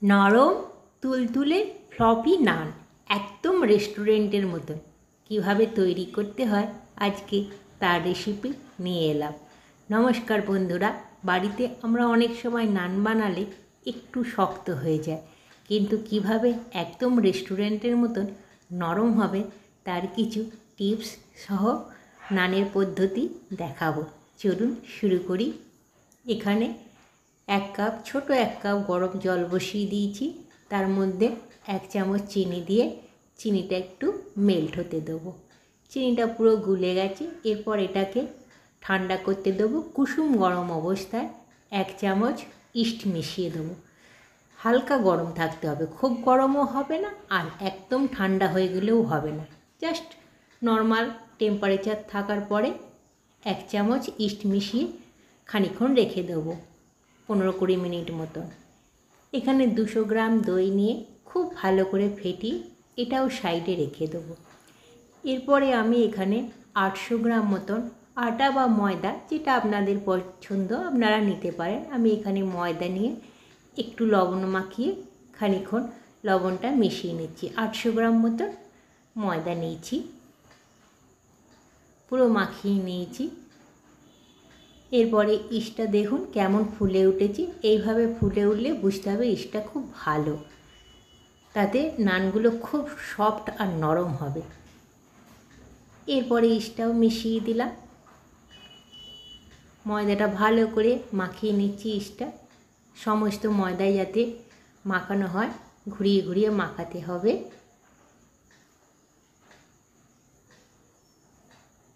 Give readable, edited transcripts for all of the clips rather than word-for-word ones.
নরম তুলতুলে ফ্লপি নান একদম রেস্টুরেন্টের মতন কীভাবে তৈরি করতে হয় আজকে তার রেসিপি নিয়ে এলাম। নমস্কার বন্ধুরা, বাড়িতে আমরা অনেক সময় নান বানালে একটু শক্ত হয়ে যায়, কিন্তু কিভাবে একদম রেস্টুরেন্টের মতন নরম হবে তার কিছু টিপস সহ নানের পদ্ধতি দেখাবো। চলুন শুরু করি। এখানে ছোট এক কাপ গরম জল বসিয়ে দিয়েছি, তার মধ্যে 1 চামচ চিনি দিয়ে চিনিটা একটু মেল্ট হতে দেবো। চিনিটা পুরো গুলে গেছে, এরপর এটাকে ঠান্ডা করতে দেবো। কুসুম গরম অবস্থায় 1 চামচ ইস্ট মিশিয়ে দেবো। হালকা গরম থাকতে হবে, খুব গরমও হবে না আর একদম ঠান্ডা হয়ে গেলেও হবে না, জাস্ট নর্মাল টেম্পারেচার থাকার পরে 1 চামচ ইস্ট মিশিয়ে খানিকক্ষণ রেখে দেবো, 15-20 মিনিট মতন। এখানে 200 গ্রাম দই নিয়ে খুব ভালো করে ফেটিয়ে এটাও সাইডে রেখে দেবো। এরপরে আমি এখানে 800 গ্রাম মতন আটা বা ময়দা, যেটা আপনাদের পছন্দ আপনারা নিতে পারেন। আমি এখানে ময়দা নিয়ে একটু লবণ মাখিয়ে খানিকক্ষণ লবণটা মিশিয়ে নিচ্ছি। 800 গ্রাম মতন ময়দা নিয়েছি, পুরো মাখিয়ে নিয়েছি। এরপরে ইস্টটা দেখুন কেমন ফুলে উঠেছে। এইভাবে ফুলে উঠলে বুঝতে হবে ইস্টটা খুব ভালো, তাতে নানগুলো খুব সফট আর নরম হবে। এরপরে ইস্টটাও মিশিয়ে দিলাম, ময়দাটা ভালো করে মাখিয়ে নিচ্ছি। ইস্টটা সমস্ত ময়দায় যাতে মাখানো হয়, ঘুরিয়ে ঘুরিয়ে মাখাতে হবে।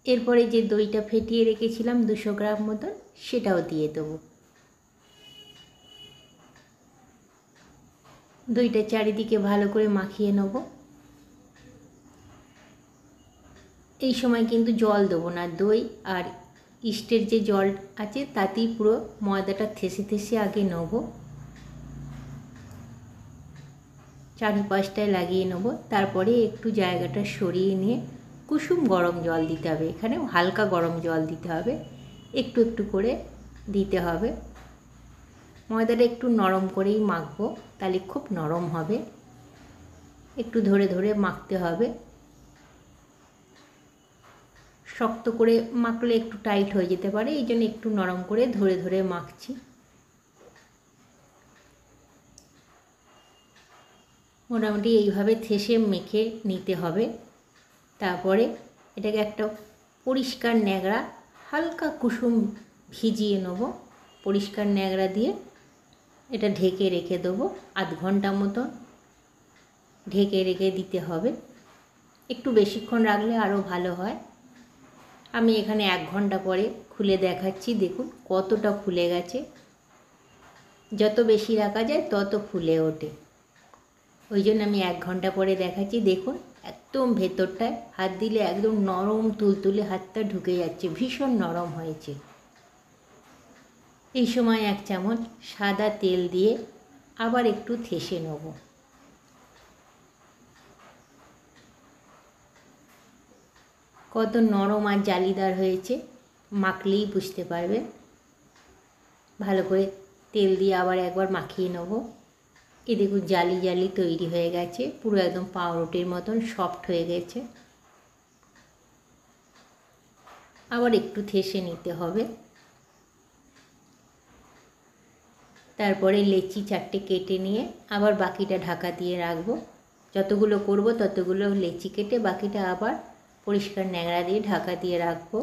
এরপরে যে দইটা ফেটিয়ে রেখেছিলাম 200 গ্রাম মতন, সেটাও দিয়ে দেবো। দইটা চারিদিকে ভালো করে মাখিয়ে নেব। এই সময় কিন্তু জল দেবো না, দই আর ইস্টের যে জল আছে তাতেই পুরো ময়দাটা থেসে থেসে আগে নেব, চারিপাশটায় লাগিয়ে নেব। তারপরে একটু জায়গাটা সরিয়ে নিয়ে কুসুম গরম জল দিতে হবে। এখানে হালকা গরম জল দিতে হবে, একটু একটু করে দিতে হবে। ময়দাটা একটু নরম করেই মাখবো, তাহলে খুব নরম হবে। একটু ধরে ধরে মাখতে হবে, শক্ত করে মাখলে একটু টাইট হয়ে যেতে পারে, এই জন্য একটু নরম করে ধরে ধরে মাখছি। মোটামুটি এইভাবে থেসে মেখে নিতে হবে। তারপরে এটাকে একটা পরিষ্কার ন্যাকড়া, হালকা কুসুম ভিজিয়ে নেব, পরিষ্কার ন্যাকড়া দিয়ে এটা ঢেকে রেখে দেবো। আধ ঘন্টা মতন ঢেকে রেখে দিতে হবে। একটু বেশিক্ষণ রাখলে আরও ভালো হয়। আমি এখানে 1 ঘন্টা পরে খুলে দেখাচ্ছি, দেখুন কতটা ফুলে গেছে। যত বেশি রাখা যায় তত ফুলে ওঠে, ওই জন্য আমি 1 ঘন্টা পরে দেখাচ্ছি। দেখুন একদম ভেতরটায় হাত দিলে একদম নরম তুলতুলে হাতটা ঢুকে যাচ্ছে, ভীষণ নরম হয়েছে। এই সময় 1 চামচ সাদা তেল দিয়ে আবার একটু থেসে নেব। কত নরম আর জালিদার হয়েছে, মাখলেই বুঝতে পারবেন। ভালো করে তেল দিয়ে আবার একবার মাখিয়ে নেব। এই দেখুন জালি জালি তৈরি হয়ে গেছে, পুরো একদম পাউরুটির মতন সফট হয়ে গেছে। আবার একটু থেসে নিতে হবে। তারপরে লেচি 4টে কেটে নিয়ে আবার বাকিটা ঢাকা দিয়ে রাখবো। যতগুলো করব ততগুলো লেচি কেটে বাকিটা আবার পরিষ্কার ন্যাকড়া দিয়ে ঢাকা দিয়ে রাখবো।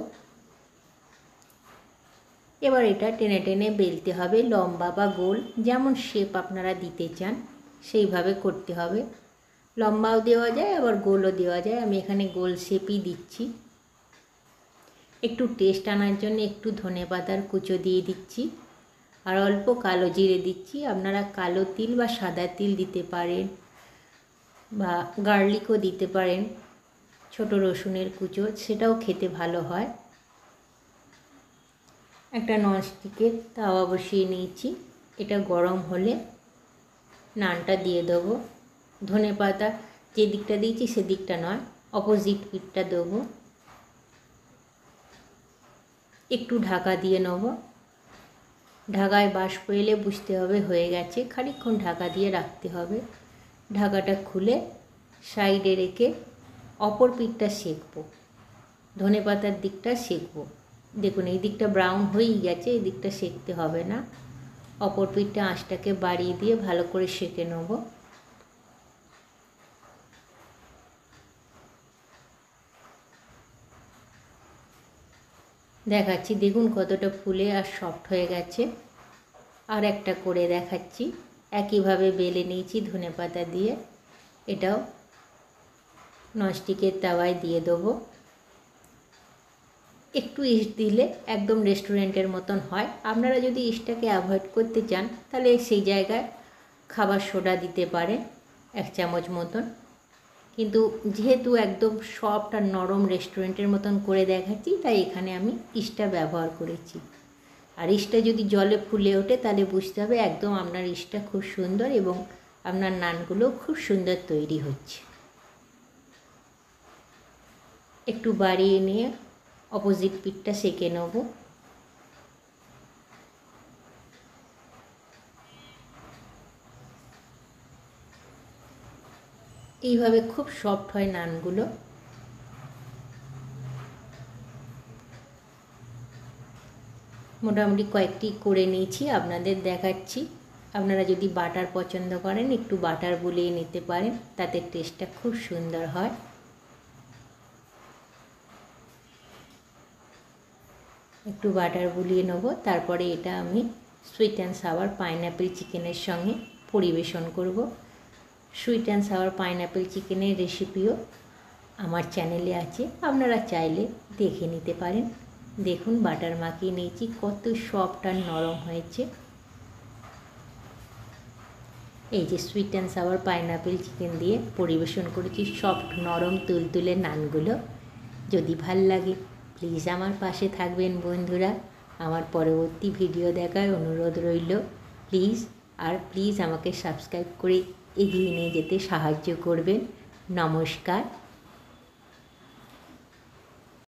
এবার এটা টেনে টেনে বেলতে হবে, লম্বা বা গোল যেমন শেপ আপনারা দিতে চান সেইভাবে করতে হবে। লম্বাও দেওয়া যায় আবার গোলও দেওয়া যায়, আমি এখানে গোল শেপই দিচ্ছি। একটু টেস্ট আনার জন্য একটু ধনেপাতার কুচো দিয়ে দিচ্ছি আর অল্প কালো জিরে দিচ্ছি। আপনারা কালো তিল বা সাদা তিল দিতে পারেন বা গার্লিকও দিতে পারেন, ছোট রসুনের কুচো, সেটাও খেতে ভালো হয়। একটা ননস্টিকের তাওয়া বসিয়ে নিয়েছি, এটা গরম হলে নানটা দিয়ে দেবো। ধনেপাতা যে দিকটা দিয়েছি সেদিকটা নয়, অপোজিট পিঠটা দেবো। একটু ঢাকা দিয়ে নেব। ঢাকায় বাষ্প এলে বুঝতে হবে হয়ে গেছে, খানিকক্ষণ ঢাকা দিয়ে রাখতে হবে। ঢাকাটা খুলে সাইডে রেখে অপর পিঠটা সেঁকবো, ধনেপাতার দিকটা সেঁকবো। দেখুন এই দিকটা ব্রাউন হয়েই গেছে, এই দিকটা সেঁকতে হবে না। অপর পিঠটা আঁচটাকে বাড়িয়ে দিয়ে ভালো করে সেঁকে নেব। দেখাচ্ছি দেখুন কতটা ফুলে আর সফট হয়ে গেছে। আর একটা করে দেখাচ্ছি, একইভাবে বেলে নিয়েছি ধনেপাতা দিয়ে। এটাও ননস্টিকের তাওয়ায় দিয়ে দেবো। একটু ইস্ট দিলে একদম রেস্টুরেন্টের মতন হয়। আপনারা যদি ইস্টটাকে অ্যাভয়েড করতে চান তাহলে সেই জায়গায় খাবার সোডা দিতে পারেন 1 চামচ মতন। কিন্তু যেহেতু একদম সফট আর নরম রেস্টুরেন্টের মতন করে দেখাচ্ছি, তাই এখানে আমি ইস্টটা ব্যবহার করেছি। আর ইস্টটা যদি জলে ফুলে ওঠে তাহলে বুঝতে হবে একদম আপনার ইস্টটা খুব সুন্দর এবং আপনার নানগুলো খুব সুন্দর তৈরি হচ্ছে। একটু বাড়িয়ে নিয়ে অপোজিট পিঠটা সেঁকে নেব। এইভাবে খুব সফট হয় নানগুলো। মোটামুটি কয়েকটি করে নিয়েছি, আপনাদের দেখাচ্ছি। আপনারা যদি বাটার পছন্দ করেন একটু বাটার বুলিয়ে নিতে পারেন, তাতে টেস্টটা খুব সুন্দর হয়। একটু বাটার বুলিয়ে নেব। তারপরে এটা আমি সুইট অ্যান্ড সাওয়ার পাইনঅ্যাপেল চিকেনের সঙ্গে পরিবেশন করব। সুইট অ্যান্ড সাওয়ার পাইনঅ্যাপেল চিকেনের রেসিপিও আমার চ্যানেলে আছে, আপনারা চাইলে দেখে নিতে পারেন। দেখুন বাটার মাখিয়ে নিয়েছি, কত সফট আর নরম হয়েছে। এই যে sweet and sour pineapple chicken দিয়ে পরিবেশন করেছি সফট নরম তুলতুলে নানগুলো। যদি ভাল লাগে প্লিজ আমার পাশে থাকবেন বন্ধুরা। আমার পরবর্তী ভিডিও দেখার অনুরোধ রইল প্লিজ। আর প্লিজ আমাকে সাবস্ক্রাইব করে এগিয়ে নিয়ে যেতে সাহায্য করবেন। নমস্কার।